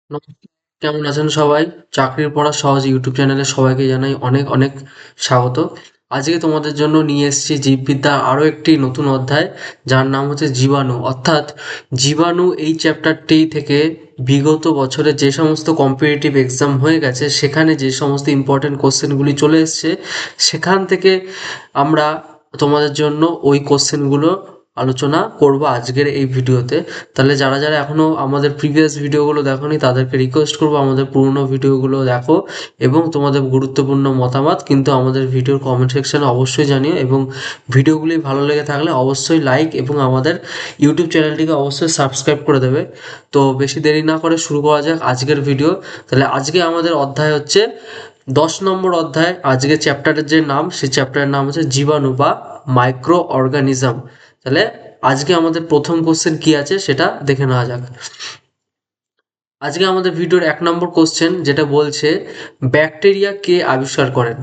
নমস্কার, কেমন আছেন সবাই? চাকরির পড়া সহজ ইউটিউব চ্যানেলে সবাইকে জানাই অনেক অনেক স্বাগত। আজকে তোমাদের জন্য নিয়ে এসেছি জীববিদ্যার আরও একটি নতুন অধ্যায়, যার নাম হচ্ছে জীবাণু। অর্থাৎ জীবাণু এই চ্যাপ্টারটি থেকে বিগত বছরে যে সমস্ত কম্পিটিটিভ এক্সাম হয়ে গেছে সেখানে যে সমস্ত ইম্পর্টেন্ট কোশ্চেনগুলি চলে এসছে সেখান থেকে আমরা তোমাদের জন্য ওই কোশ্চেনগুলো আলোচনা করব আজকের এই ভিডিওতে। তাহলে যারা যারা এখনও আমাদের প্রিভিয়াস ভিডিওগুলো দেখোনি তাদেরকে রিকোয়েস্ট করবো আমাদের পুরনো ভিডিওগুলো দেখো এবং তোমাদের গুরুত্বপূর্ণ মতামত কিন্তু আমাদের ভিডিওর কমেন্ট সেকশনে অবশ্যই জানিও, এবং ভিডিওগুলি ভালো লেগে থাকলে অবশ্যই লাইক এবং আমাদের ইউটিউব চ্যানেলটিকে অবশ্যই সাবস্ক্রাইব করে দেবে। তো বেশি দেরি না করে শুরু করা যাক আজকের ভিডিও। তাহলে আজকে আমাদের অধ্যায় হচ্ছে 10 নম্বর অধ্যায়। আজকে চ্যাপ্টারের যে নাম, সেই চ্যাপ্টারের নাম হচ্ছে জীবাণু বা মাইক্রো অর্গানিজম। তাহলে আজকে আমাদের প্রথম কোশ্চেন কি আছে সেটা দেখে নেওয়া যাক। আজকে আমাদের ভিডিওর 1 নম্বর কোশ্চেন যেটা বলছে, ব্যাকটেরিয়া কে আবিষ্কার করেন?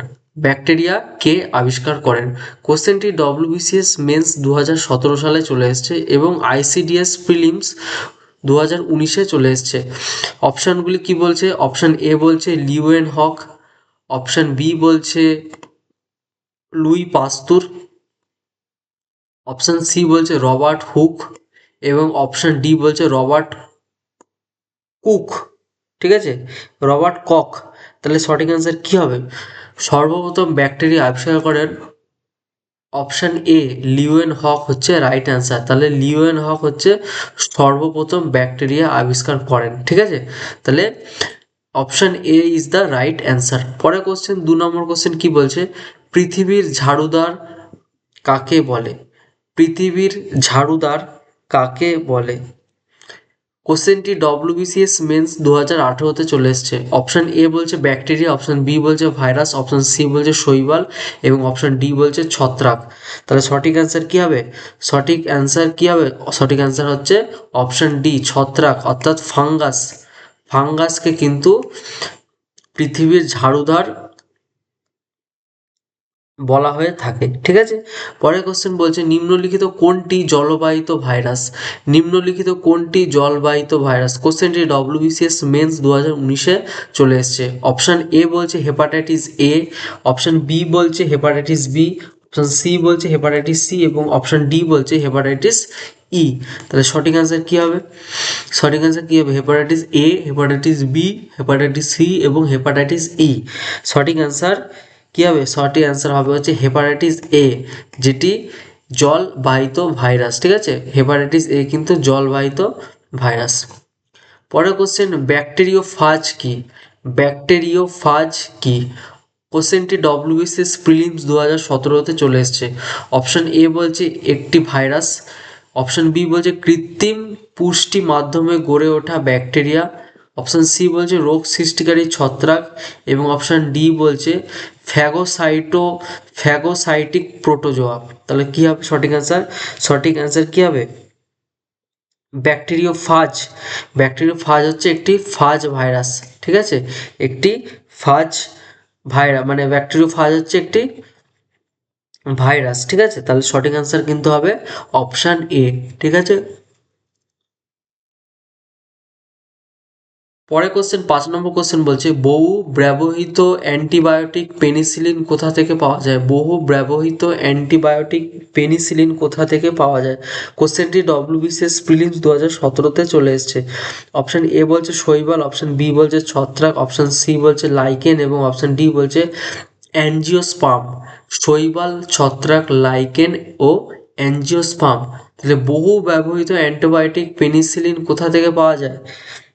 ব্যাকটেরিয়া কে আবিষ্কার করেন? কোশ্চেনটি ডব্লিউবিসিএস মেন্স 2017 সালে চলে এসছে এবং আইসিডিএস প্রিলিমস 2019-এ চলে এসছে। অপশানগুলি কি বলছে? অপশান এ বলছে লিউয়েন হক, অপশান বি বলছে লুই পাস্তুর, অপশান সি বলছে রবার্ট হুক এবং অপশান ডি বলছে রবার্ট কুক। ঠিক আছে, রবার্ট কক। তাহলে সঠিক অ্যান্সার কি হবে? সর্বপ্রথম ব্যাকটেরিয়া আবিষ্কার করেন অপশান এ লিউয়েন হক হচ্ছে রাইট অ্যান্সার। তাহলে লিউয়েন হক হচ্ছে সর্বপ্রথম ব্যাকটেরিয়া আবিষ্কার করেন। ঠিক আছে, তাহলে option A is the right answer. পরের কোশ্চেন 2 নম্বর কোশ্চেন কি বলছে, পৃথিবীর ঝাড়ুদার কাকে বলে? পৃথিবীর ঝাড়ুদার কাকে বলে? কোশ্চেনটি ডব্লিউবিসিএস মেন্স 2018-তে চলে এসছে। অপশান এ বলছে ব্যাকটেরিয়া, অপশান বি বলছে ভাইরাস, অপশান সি বলছে শৈবাল এবং অপশান ডি বলছে ছত্রাক। তাহলে সঠিক অ্যান্সার কি হবে? সঠিক অ্যান্সার কি হবে? সঠিক অ্যান্সার হচ্ছে অপশান ডি ছত্রাক, অর্থাৎ ফাঙ্গাস। ফাঙ্গাসকে কিন্তু পৃথিবীর ঝাড়ুদার বলা হয়ে থাকে। ঠিক আছে, পরের কোশ্চেন বলছে নিম্নলিখিত কোনটি জলবাহিত ভাইরাস? নিম্নলিখিত কোনটি জলবাহিত ভাইরাস? কোশ্চেনটি ডব্লিউবিসিএস মেন্স 2019-এ চলে এসছে। অপশান এ বলছে হেপাটাইটিস এ, অপশান বি বলছে হেপাটাইটিস বি, অপশান সি বলছে হেপাটাইটিস সি এবং অপশান ডি বলছে হেপাটাইটিস ই। তাহলে সঠিক অ্যান্সার কি হবে? সঠিক অ্যান্সার কি হবে? Hepatitis A, hepatitis B, hepatitis C এবং হেপাটাইটিস ই। সঠিক অ্যান্সার কি হবে? সঠিক অ্যান্সার হবে হচ্ছে হেপাটাইটিস এ, যেটি জলবাহিত ভাইরাস। ঠিক আছে, হেপাটাইটিস এ কিন্তু জলবাহিত ভাইরাস। পরের কোশ্চেন, ব্যাকটেরিওফাজ কি? ব্যাকটেরিওফাজ কি? কোশ্চেনটি ডব্লিউবিসিএস প্রিলিমস 2017-তে চলে এসছে। অপশান এ বলছে একটি ভাইরাস, অপশান বি বলছে কৃত্রিম পুষ্টি মাধ্যমে গড়ে ওঠা ব্যাকটেরিয়া, অপশান সি বলছে রোগ সৃষ্টিকারী ছত্রাক এবং অপশান ডি বলছে ফ্যাগোসাইটিক প্রোটোজোয়া। তাহলে কি হবে সঠিক অ্যান্সার? সঠিক অ্যান্সার কি হবে? ব্যাকটেরিওফাজ। ব্যাকটেরিওফাজ হচ্ছে একটি ফাজ ভাইরাস। ঠিক আছে, একটি ফাজ ভাইরাস মানে ব্যাকটেরিওফাজ হচ্ছে একটি ভাইরাস। ঠিক আছে, তাহলে সঠিক অ্যান্সার কিন্তু হবে অপশান এ। ঠিক আছে, পরের কোশ্চেন 5 নম্বর কোশ্চেন বলছে বহু ব্যবহৃত অ্যান্টিবায়োটিক পেনিসিলিন কোথা থেকে পাওয়া যায়? বহু ব্যবহৃত অ্যান্টিবায়োটিক পেনিসিলিন কোথা থেকে পাওয়া যায়? কোশ্চেনটি ডব্লিউবিসিএস প্রিলিমস 2017-তে চলে এসছে। অপশান এ বলছে শৈবাল, অপশান বি বলছে ছত্রাক, অপশান সি বলছে লাইকেন এবং অপশান ডি বলছে অ্যাঞ্জিওস্পার্ম। শৈবাল, ছত্রাক, লাইকেন ও অ্যাঞ্জিওস্পার্ম। তাহলে বহু ব্যবহৃত অ্যান্টিবায়োটিক পেনিসিলিন কোথা থেকে পাওয়া যায়?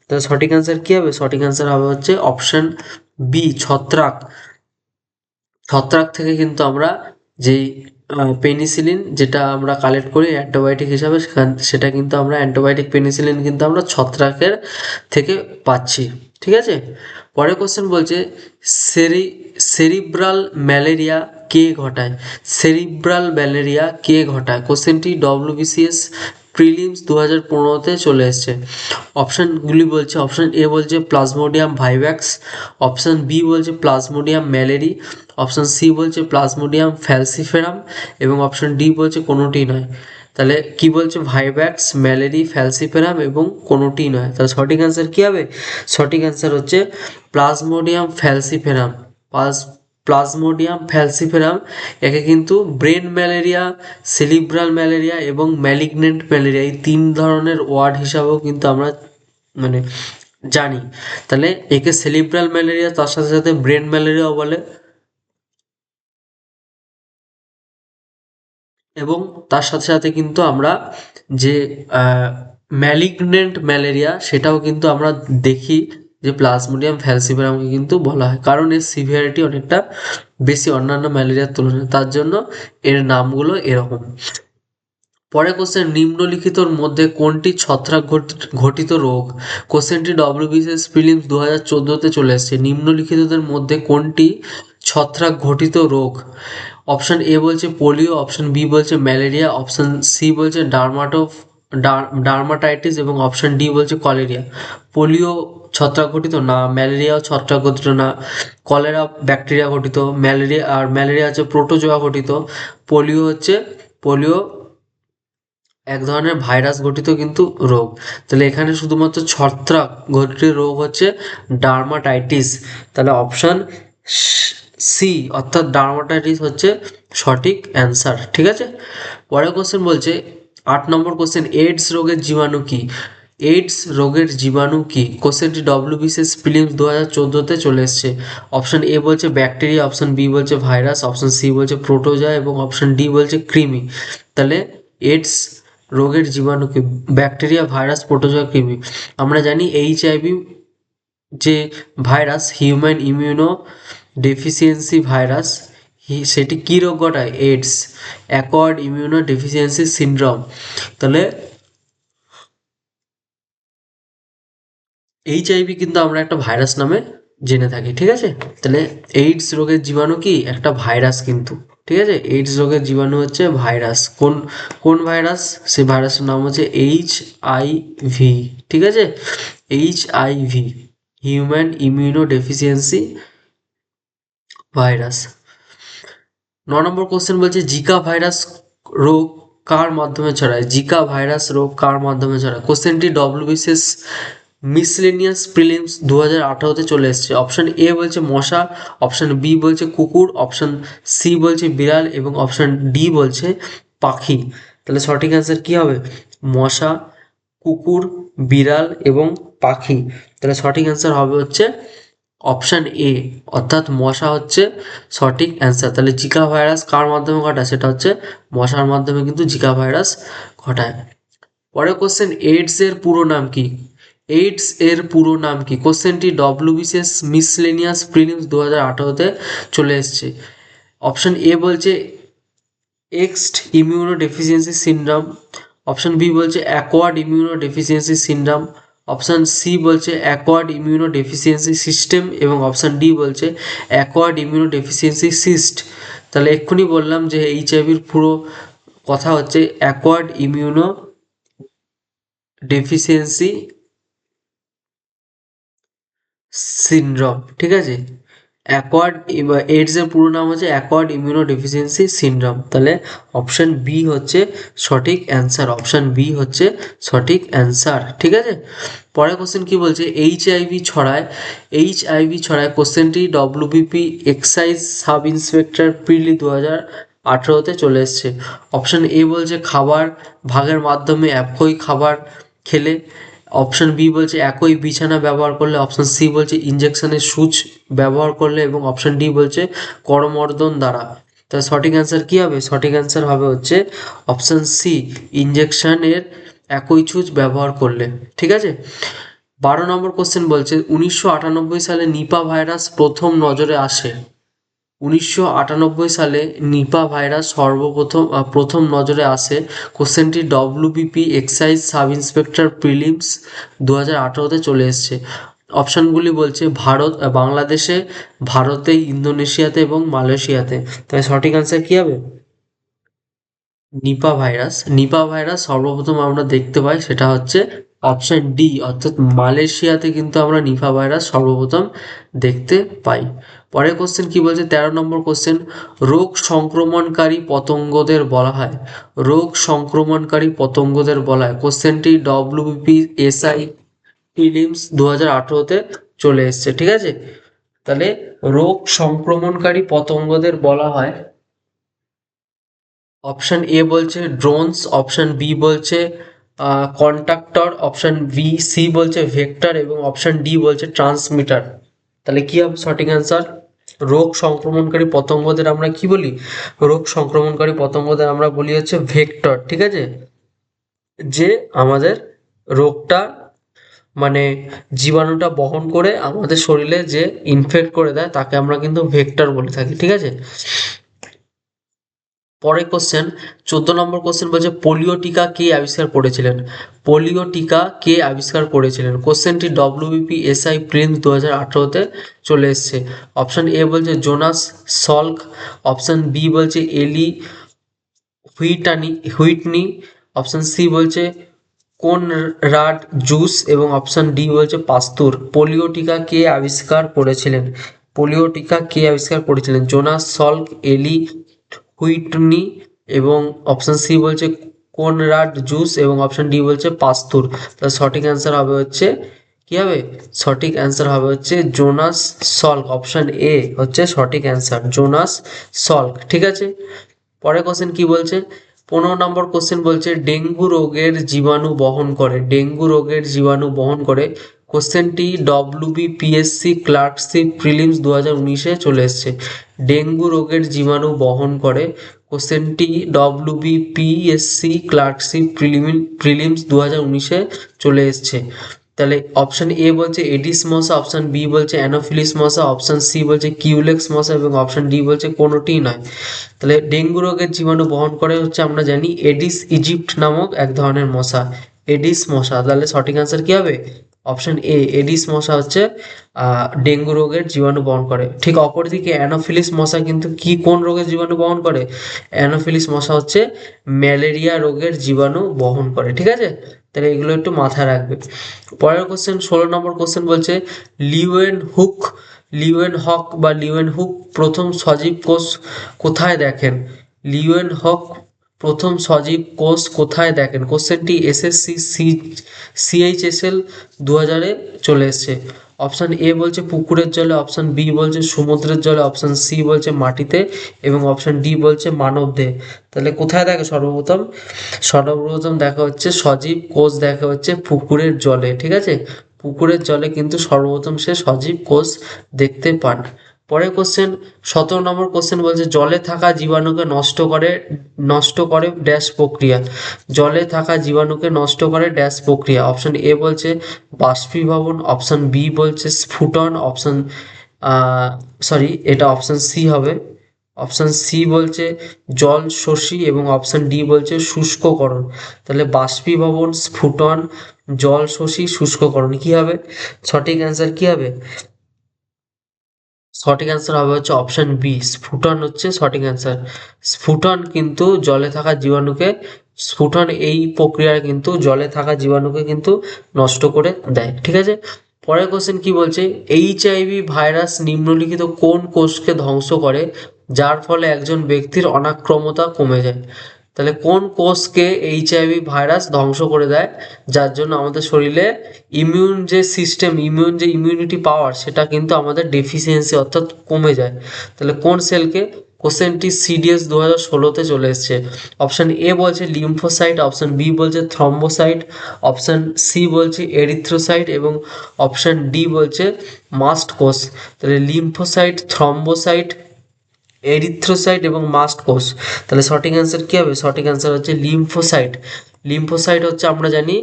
তাহলে সঠিক অ্যান্সার কি হবে? সঠিক অ্যান্সার হবে হচ্ছে অপশন বি ছত্রাক। ছত্রাক থেকে কিন্তু আমরা যেই পেনিসিলিন যেটা আমরা কালেক্ট করি অ্যান্টিবায়োটিক হিসাবে সেটা কিন্তু আমরা অ্যান্টিবায়োটিক পেনিসিলিন কিন্তু আমরা ছত্রাকের থেকে পাচ্ছি। ঠিক আছে, পরের কোশ্চেন বলছে সেরি সেরিব্রাল ম্যালেরিয়া কে ঘটায়? সেরিব্রাল ম্যালেরিয়া কে ঘটায়? কোশ্চেনটি ডব্লিউবিসিএস প্রিলিমস 2015-তে চলে এসছে। অপশানগুলি বলছে, অপশান এ বলছে প্লাজমোডিয়াম ভাইভ্যাক্স, অপশান বি বলছে প্লাজমোডিয়াম ম্যালেরি, অপশান সি বলছে প্লাজমোডিয়াম ফ্যালসিফেরাম এবং অপশান ডি বলছে কোনোটি নয়। তাহলে কি বলছে, ভাইভ্যাক্স, ম্যালেরি, ফ্যালসিফেরাম এবং কোনোটি নয়। তাহলে সঠিক অ্যান্সার কি হবে? সঠিক অ্যান্সার হচ্ছে প্লাজমোডিয়াম ফ্যালসিফেরাম। প্লাজমোডিয়াম ফ্যালসিফেরাম একে কিন্তু ব্রেন ম্যালেরিয়া, সেরিব্রাল ম্যালেরিয়া এবং ম্যালিগনেন্ট ম্যালেরিয়া এই 3 ধরনের ওয়ার্ড হিসাবেও কিন্তু আমরা মানে জানি। তাহলে একে সেরিব্রাল ম্যালেরিয়া, তার সাথে সাথে ব্রেন ম্যালেরিয়াও বলে, এবং তার সাথে সাথে কিন্তু আমরা যে ম্যালিগনেন্ট ম্যালেরিয়া সেটাও কিন্তু আমরা দেখি যে প্লাজমোডিয়াম ফ্যালসিফেরামকে কিন্তু বলা হয়, কারণ এর সিভিয়ারিটি অনেকটা বেশি অন্যান্য ম্যালেরিয়ার তুলনায়, তার জন্য এর নামগুলো এরকম। পরে কোশ্চেন, নিম্নলিখিতর মধ্যে কোনটি ছত্রাক ঘটিত রোগ? কোশ্চেনটি ডব্লিউবিসিএস প্রিলিমস 2014-তে চলে এসেছে। নিম্নলিখিতদের মধ্যে কোনটি ছত্রাক ঘটিত রোগ? অপশন এ বলছে পোলিও, অপশন বি বলছে ম্যালেরিয়া, অপশন সি বলছে ডার্মাটাইটিস এবং অপশন ডি বলছে কলেরিয়া। পোলিও ছত্রাক ঘটিত না, ম্যালেরিয়াও ছত্রাক ঘটিত না, কলেরা ব্যাকটেরিয়া ঘটিত, ম্যালেরিয়া হচ্ছে প্রোটোজোয়া ঘটিত, পোলিও এক ধরনের ভাইরাস ঘটিত কিন্তু রোগ। তাহলে এখানে শুধুমাত্র ছত্রাক ঘটিত রোগ হচ্ছে ডার্মাটাইটিস। তাহলে অপশন সি অর্থাৎ ডার্মাটাইটিস হচ্ছে সঠিক অ্যান্সার। ঠিক আছে, পরের কোশ্চেন বলছে 8 নম্বর কোশ্চেন, এইডস রোগের জীবাণু কি? এইডস রোগের জীবাণু কি? কোশ্চেনটি ডব্লিউবিসিএস প্রিলিমস 2014-তে চলে এসছে। অপশন এ বলছে ব্যাকটেরিয়া, অপশন বি বলছে ভাইরাস, অপশন সি বলছে প্রোটোজোয়া এবং অপশন ডি বলছে কৃমি। তাহলে এইডস রোগের জীবাণু কি? ব্যাকটেরিয়া, ভাইরাস, প্রোটোজোয়া, কৃমি। আমরা জানি এইচআইভি যে virus, human immuno deficiency virus, সেটি কী রোগ ঘটায়? AIDS, acquired immunodeficiency syndrome. তাহলে এইচআইভি কিন্তু আমরা একটা ভাইরাস নামে জেনে থাকি। ঠিক আছে, তাহলে এইডস রোগের জীবাণু কি? একটা ভাইরাস কিন্তু। ঠিক আছে, এইডস রোগের জীবাণু হচ্ছে ভাইরাস। কোন কোন ভাইরাস? সেই ভাইরাসের নাম হচ্ছে এইচআইভি। ঠিক আছে, HIV, human immuno deficiency virus. 9 নম্বর কোশ্চেন বলছে জিকা ভাইরাস রোগ কার মাধ্যমে ছড়ায়? জিকা ভাইরাস রোগ কার মাধ্যমে ছড়ায়? কোশ্চেনটি ডব্লিউবিসিএস মিসলেনিয়াস প্রিলিমস 2018-তে চলে এসেছে। অপশন এ বলছে মশা, অপশন বি বলছে কুকুর, অপশন সি বলছে বিড়াল এবং অপশন ডি বলছে পাখি। তাহলে সঠিক অ্যান্সার কি হবে? মশা, কুকুর, বিড়াল এবং পাখি। তাহলে সঠিক অ্যান্সার হবে হচ্ছে অপশান এ অর্থাৎ মশা হচ্ছে সঠিক অ্যান্সার। তাহলে জিকা ভাইরাস কার মাধ্যমে ঘটায়? সেটা হচ্ছে মশার মাধ্যমে কিন্তু জিকা ভাইরাস ঘটায়। পরের কোশ্চেন, এইডস এর পুরো নাম কি? এইডস এর পুরো নাম কি? কোশ্চেনটি ডব্লিউবিসিএস মিসলেনিয়াস প্রিলিমস 2018-তে চলে এসছে। অপশন এ বলছে এক্সড immunodeficiency syndrome, option B বলছে acquired immunodeficiency syndrome, option C বলছে অ্যাকোয়ার্ড ইমিউনো ডেফিসিয়েন্সি সিস্টেম এবং অপশান ডি বলছে অ্যাকোয়ার্ড ইমিউনো ডেফিসিয়েন্সি সিস্ট। তাহলে এক্ষুনি বললাম যে এইচআইভির পুরো কথা হচ্ছে অ্যাকোয়ার্ড ইমিউনো ডেফিসিয়েন্সি সিনড্রোম। ঠিক আছে, অ্যাকোয়ার্ড এইডস এর পুরো নাম হচ্ছে অ্যাকোয়ার্ড ইমিউনো ডেফিসিয়েন্সি সিনড্রোম। তাহলে অপশন বি হচ্ছে সঠিক অ্যান্সার। অপশন বি হচ্ছে সঠিক অ্যান্সার। ঠিক আছে, পরের কোশ্চেন কি বলছে, এইচআইভি ছড়ায়। কোশ্চেনটি ডব্লিউবিপি এক্সাইজ সাব ইন্সপেক্টর প্রিলি 2018-তে চলে এসছে। অপশন এ বলছে খাবার ভাগের মাধ্যমে একই খাবার খেলে, অপশন বি বলছে একই বিছানা ব্যবহার করলে, অপশন সি বলছে ইঞ্জেকশনের সুচ ব্যবহার করলে এবং অপশন ডি বলছে করমর্দন দ্বারা। তাহলে সঠিক অ্যান্সার কি হবে? সঠিক অ্যান্সার হবে হচ্ছে অপশন সি, ইঞ্জেকশনের একই সুচ ব্যবহার করলে। ঠিক আছে, 12 নম্বর কোশ্চেন বলছে 1998 সালে নিপা ভাইরাস প্রথম নজরে আসে। 1998 সালে নিপা ভাইরাস প্রথম নজরে আসে। কোশ্চেনটি WBP excise sub inspector prelims 2018-তে চলে এসছে। অপশানগুলি বলছে বাংলাদেশে, ভারতে, ইন্দোনেশিয়াতে এবং মালয়েশিয়াতে। তাই সঠিক অ্যান্সার কী হবে? নিপা ভাইরাস সর্বপ্রথম আমরা দেখতে পাই সেটা হচ্ছে অপশন ডি অর্থাৎ মালয়েশিয়াতে কিন্তু আমরা নিপা ভাইরাস সর্বপ্রথম দেখতে পাই। পরের কোশ্চেন কি বলছে, 13 নম্বর কোশ্চেন, রোগ সংক্রমণকারী পতঙ্গদের বলা হয়, রোগ সংক্রমণকারী পতঙ্গদের বলা হয়। কোশ্চেনটি WBPSI প্রিলিমস 2018-তে চলে এসছে, ঠিক আছে। তাহলে রোগ সংক্রমণকারী পতঙ্গদের বলা হয়, অপশন এ বলছে ড্রোনস, অপশন বি বলছে কন্ট্রাক্টর, অপশন সি বলছে ভেক্টর এবং অপশন ডি বলছে ট্রান্সমিটার। তাহলে কি হবে সঠিক অ্যান্সার? রোগ সংক্রমণকারী পতঙ্গদের আমরা কি বলি? রোগ সংক্রমণকারী পতঙ্গদের আমরা বলি হচ্ছে ভেক্টর, ঠিক আছে। যে আমাদের রোগটা মানে জীবাণুটা বহন করে আমাদের শরীরে যে ইনফেক্ট করে দেয় তাকে আমরা কিন্তু ভেক্টর বলে থাকি, ঠিক আছে। পরের কোশ্চেন 14 নম্বর কোশ্চেন বলছে, পোলিও টিকা কে আবিষ্কার করেছিলেন? পোলিও টিকা কে আবিষ্কার করেছিলেন? কোশ্চেনটি WBPSI প্রিলিমস 2018-তে চলে এসছে। অপশন এ বলছে জোনাস সল্ক, অপশন বি বলছে এলি হুইটনি, অপশন সি বলছে কোনরাড জুস এবং অপশন ডি বলছে পাস্তুর। পোলিও টিকা কে আবিষ্কার করেছিলেন? পোলিও টিকা কে আবিষ্কার করেছিলেন? জোনাস সল্ক, এলি হুইটনি এবং অপশন সি বলছে কোনরাড জুস এবং অপশন ডি বলছে পাস্তুর। তাহলে সঠিক অ্যান্সার হবে হচ্ছে কি হবে? সঠিক অ্যান্সার হবে হচ্ছে জোনাস সল্ক, অপশন এ হচ্ছে সঠিক অ্যান্সার, জোনাস সল্ক, ঠিক আছে। পরের কোশ্চেন কি বলছে, 15 নম্বর কোশ্চেন বলছে, ডেঙ্গু রোগের জীবাণু বহন করে, ডেঙ্গু রোগের জীবাণু বহন করে। কোশ্চেনটি WBPSC ক্লার্কশিপ প্রিলিমস 2019-এ চলে এসছে। ডেঙ্গু রোগের জীবাণু বহন করে। কোশ্চেনটি WBPSC ক্লার্কশিপ প্রিলিমস 2019-এ চলে এসছে। তাহলে অপশন এ বলছে এডিস মশা, অপশন বি বলছে অ্যানোফিলিস মশা, অপশন সি বলছে কিউলেক্স মশা এবং অপশন ডি বলছে কোনোটিই নয়। তাহলে ডেঙ্গু রোগের জীবাণু বহন করে হচ্ছে আমরা জানি এডিস ইজিপ্ট নামক এক ধরনের মশা, এডিস মশা। তাহলে সঠিক অ্যান্সার কি হবে? অপশন এ, এডিস মশা হচ্ছে ডেঙ্গু রোগের জীবাণু বহন করে। ঠিক অপরদিকে অ্যানোফিলিস মশা কিন্তু কোন রোগের জীবাণু বহন করে? অ্যানোফিলিস মশা হচ্ছে ম্যালেরিয়া রোগের জীবাণু বহন করে, ঠিক আছে। তাহলে এগুলো একটু মাথায় রাখবে। পরের কোশ্চেন 16 নম্বর কোশ্চেন বলছে, লিওয়েন হক বা লিওয়েন হুক প্রথম সজীব কোষ কোথায় দেখেন? লিওয়েন হক প্রথম সজীব কোষ কোথায় দেখেন? কোশ্চেনটি SSC CHSL 2000-এ চলে এসছে। অপশন এ বলছে পুকুরের জলে, অপশন বি বলছে সমুদ্রের জলে, অপশন সি বলছে মাটিতে এবং অপশন ডি বলছে মানব দেহে। তাহলে কোথায় দেখে? সর্বপ্রথম দেখা হচ্ছে সজীব কোষ দেখা হচ্ছে পুকুরের জলে, ঠিক আছে। পুকুরের জলে কিন্তু সর্বপ্রথম সে সজীব কোষ দেখতে পান। পরের কোশ্চেন 17 নম্বর কোশ্চেন বলছে, জলে থাকা জীবাণুকে নষ্ট করে ড্যাশ প্রক্রিয়া। জলে থাকা জীবাণুকে নষ্ট করে ড্যাশ প্রক্রিয়া। অপশন এ বলছে বাষ্পীভবন, অপশন বি বলছে স্ফুটন, এটা অপশন সি হবে। অপশন সি বলছে জল শোষী এবং অপশন ডি বলছে শুষ্ককরণ। তাহলে বাষ্পীভবন, স্ফুটন, জল শোষী, শুষ্ককরণ কি হবে? সঠিক অ্যান্সার কি হবে? সঠিক অ্যান্সার হবে হচ্ছে অপশন বি, স্ফুটন হচ্ছে সঠিক অ্যান্সার। স্ফুটন কিন্তু জলে থাকা জীবাণুকে, স্ফুটন এই প্রক্রিয়ায় কিন্তু জলে থাকা জীবাণুকে কিন্তু নষ্ট করে দেয়, ঠিক আছে। পরের কোশ্চেন কি বলছে, HIV ভাইরাস নিম্নলিখিত কোন কোষকে ধ্বংস করে যার ফলে একজন ব্যক্তির অনাক্রম্যতা কমে যায়? তাহলে কোন কোষকে HIV ভাইরাস ধ্বংস করে দেয় যার জন্য আমাদের শরীরে ইমিউন যে ইমিউনিটি পাওয়ার সেটা কিন্তু আমাদের ডেফিসিয়েন্সি অর্থাৎ কমে যায়। তাহলে কোন সেলকে? কোশ্চেনটি CDS 2016-তে চলে এসছে। অপশন এ বলছে লিম্ফোসাইট, অপশন বি বলছে থ্রম্বোসাইট, অপশন সি বলছে এরিথ্রোসাইট এবং অপশন ডি বলছে মাস্ট কোষ। তাহলে লিম্ফোসাইট, থ্রম্বোসাইট, এরিথ্রোসাইট এবং মাস্ট কোষ। তাহলে সঠিক অ্যান্সার কি হবে? সঠিক অ্যান্সার হচ্ছে লিম্ফোসাইট। লিম্ফোসাইট হচ্ছে আমরা জানি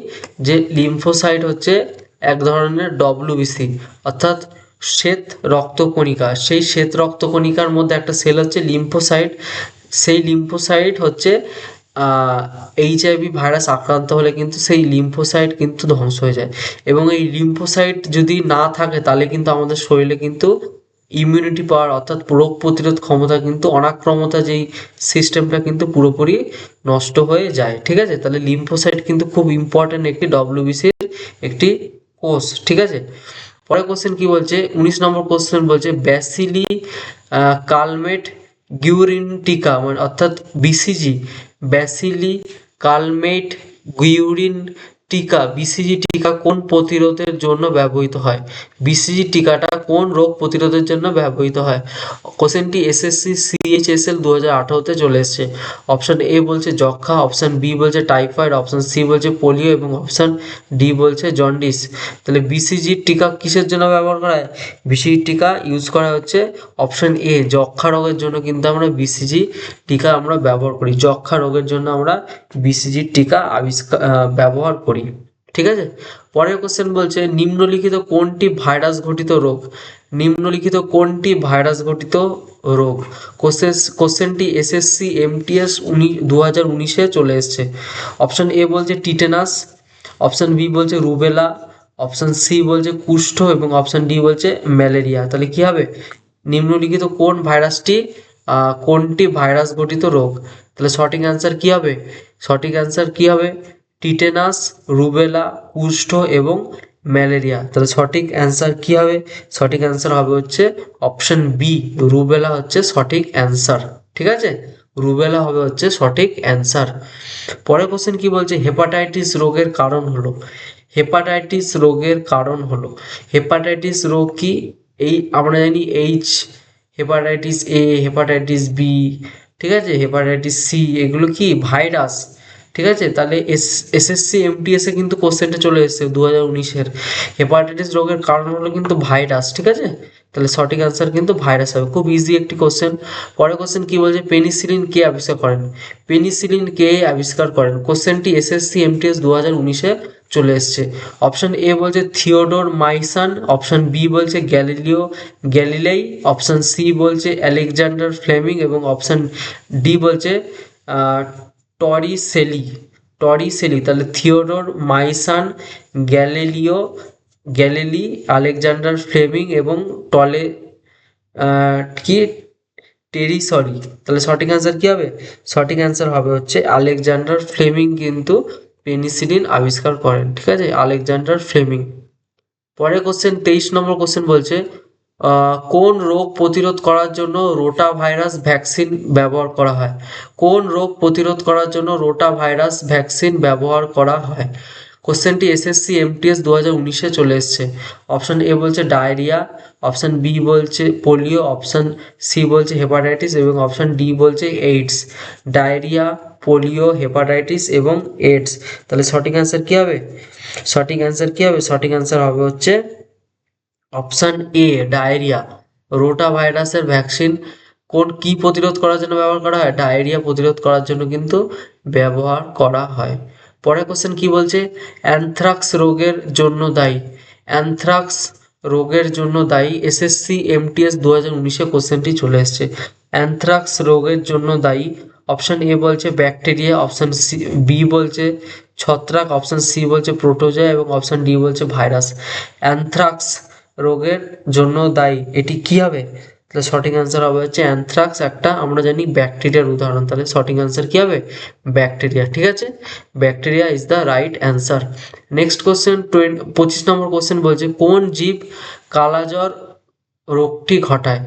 যে লিম্ফোসাইট হচ্ছে এক ধরনের WBC অর্থাৎ শ্বেত রক্তকণিকা। সেই শ্বেত রক্তকণিকার মধ্যে একটা সেল হচ্ছে লিম্ফোসাইট। সেই লিম্ফোসাইট হচ্ছে HIV ভাইরাস আক্রান্ত হলে কিন্তু সেই লিম্ফোসাইট কিন্তু ধ্বংস হয়ে যায় এবং এই লিম্ফোসাইট যদি না থাকে তাহলে কিন্তু আমাদের শরীরে কিন্তু ইমিউনিটি পাওয়ার অর্থাৎ রোগ প্রতিরোধ ক্ষমতা কিন্তু অনাক্রম্যতা যেই সিস্টেমটা কিন্তু পুরোপুরি নষ্ট হয়ে যায়, ঠিক আছে। তাহলে লিম্ফোসাইট কিন্তু খুব ইম্পর্ট্যান্ট একটি WBCর একটি কোষ, ঠিক আছে। পরের কোশ্চেন কি বলছে, 19 নম্বর কোশ্চেন বলছে ব্যাসিলি কালমেট গিউরিনটিকা মানে অর্থাৎ বিসিজি, ব্যাসিলি কালমেট গিউরিন টিকা, বিসিজি টিকা কোন প্রতিরোধের জন্য ব্যবহৃত হয়? বিসিজি টিকাটা কোন রোগ প্রতিরোধের জন্য ব্যবহৃত হয়? কোশ্চেনটি এসএসসি সিএইচএসএল 2018-তে চলে এসছে। অপশন এ বলছে যক্ষা, অপশন বি বলছে টাইফয়েড, অপশন সি বলছে পোলিও এবং অপশন ডি বলছে জন্ডিস। তাহলে বিসিজির টিকা কিসের জন্য ব্যবহার করা হয়? বিসিজির টিকা ইউজ করা হচ্ছে অপশন এ যক্ষা রোগের জন্য কিন্তু আমরা বিসিজি টিকা আমরা ব্যবহার করি, যক্ষা রোগের জন্য আমরা বিসিজির টিকা ব্যবহার করি। ঠিক আছে, পরের কোশ্চেন বলছে নিম্নলিখিত কোনটি ভাইরাস ঘটিত রোগ? নিম্নলিখিত কোনটি ভাইরাস ঘটিত রোগ? কোশ্চেনটি এসএসসি এমটিএস 2019-এ চলে এসছে। অপশন এ বলছে টিটেনাস, অপশন বি বলছে রুবেলা, অপশন সি বলছে কুষ্ঠ এবং অপশন ডি বলছে ম্যালেরিয়া। তাহলে কি হবে, নিম্নলিখিত কোন ভাইরাসটি কোনটি ভাইরাস ঘটিত রোগ? তাহলে সঠিক অ্যান্সার কি হবে? সঠিক অ্যান্সার কি হবে? টিটেনাস, রুবেলা, কুষ্ঠ এবং ম্যালেরিয়া। তাহলে সঠিক অ্যান্সার কি হবে? সঠিক অ্যান্সার হবে হচ্ছে অপশন বি, রুবেলা হচ্ছে সঠিক অ্যান্সার। ঠিক আছে, রুবেলা হবে হচ্ছে সঠিক অ্যান্সার। পরের কোশ্চেন কি বলছে হেপাটাইটিস রোগের কারণ হলো? হেপাটাইটিস রোগের কারণ হলো, হেপাটাইটিস রোগ কি? এই আমরা জানি H, hepatitis A, hepatitis B, ঠিক আছে, হেপাটাইটিস সি, এগুলো কি ভাইরাস। ঠিক আছে, তাহলে এসএসসি এমটিএস এ কিন্তু কোশ্চেনটা চলে এসেছে 2019-এর। হেপাটাইটিস রোগের কারণ হলো কিন্তু ভাইরাস। ঠিক আছে, তাহলে সঠিক অ্যান্সার কিন্তু ভাইরাস হবে। খুব ইজি একটি কোশ্চেন। পরের কোশ্চেন কি বলছে পেনিসিলিন কে আবিষ্কার করেন? পেনিসিলিন কে আবিষ্কার করেন? কোশ্চেনটি এসএসসি এমটিএস 2019-এ চলে এসছে। অপশন এ বলছে থিওডোর মাইসন, অপশন বি বলছে গ্যালিলিও গ্যালিলেই, অপশন সি বলছে আলেকজান্ডার ফ্লেমিং এবং অপশন ডি বলছে টরিসেলি, টরিসেলি। তাহলে থিওডোর মাইসন, গ্যালিলিও গ্যালিলি, আলেকজান্ডার ফ্লেমিং এবং টলে কি টেরিসরি। তাহলে সঠিক অ্যান্সার কি হবে? সঠিক অ্যান্সার হবে হচ্ছে আলেকজান্ডার ফ্লেমিং কিন্তু পেনিসিলিন আবিষ্কার করেন। ঠিক আছে, আলেকজান্ডার ফ্লেমিং। পরের কোশ্চেন 23 নম্বর কোশ্চেন বলছে কোন রোগ প্রতিরোধ করার জন্য রোটা ভাইরাস ভ্যাকসিন ব্যবহার করা হয়? কোন রোগ প্রতিরোধ করার জন্য রোটা ভাইরাস ভ্যাকসিন ব্যবহার করা হয়? কোশ্চেনটি এসএসসি এমটিএস 2019-এ চলে এসছে। অপশন এ বলছে ডায়রিয়া, অপশন বি বলছে পোলিও, অপশন সি বলছে হেপাটাইটিস এবং অপশন ডি বলছে এইডস। ডায়রিয়া, পোলিও, হেপাটাইটিস এবং এইডস। তাহলে সঠিক অ্যান্সার কি হবে? সঠিক অ্যান্সার কি হবে? সঠিক অ্যান্সার হবে হচ্ছে অপশন এ ডায়রিয়া। রোটা ভাইরাসের ভ্যাকসিন কোন কি প্রতিরোধ করার জন্য ব্যবহার করা হয়? ডায়রিয়া প্রতিরোধ করার জন্য কিন্তু ব্যবহার করা হয়। পরের কোশ্চেন কি বলছে অ্যানথ্রাক্স রোগের জন্য দায়ী? অ্যানথ্রাক্স রোগের জন্য দায়ী এসএসসি এমটিএস 2019-এ কোশ্চেনটি চলে এসছে। অ্যানথ্রাক্স রোগের জন্য দায়ী অপশন এ বলছে ব্যাকটেরিয়া, অপশন সি বি বলছে ছত্রাক, অপশন সি বলছে প্রোটোজোয়া এবং অপশন ডি বলছে ভাইরাস। অ্যানথ্রাক্স রোগের জন্য দায়ী এটি কি হবে? তাহলে সঠিক অ্যান্সার হবে হচ্ছে অ্যানথ্রাক্স একটা আমরা জানি ব্যাকটেরিয়ার উদাহরণ। তাহলে সঠিক অ্যান্সার কি হবে? ব্যাকটেরিয়া। ঠিক আছে, bacteria is the right answer. Next question 25 number question বলছে কোন জীব কালাজ্বর রোগটি ঘটায়?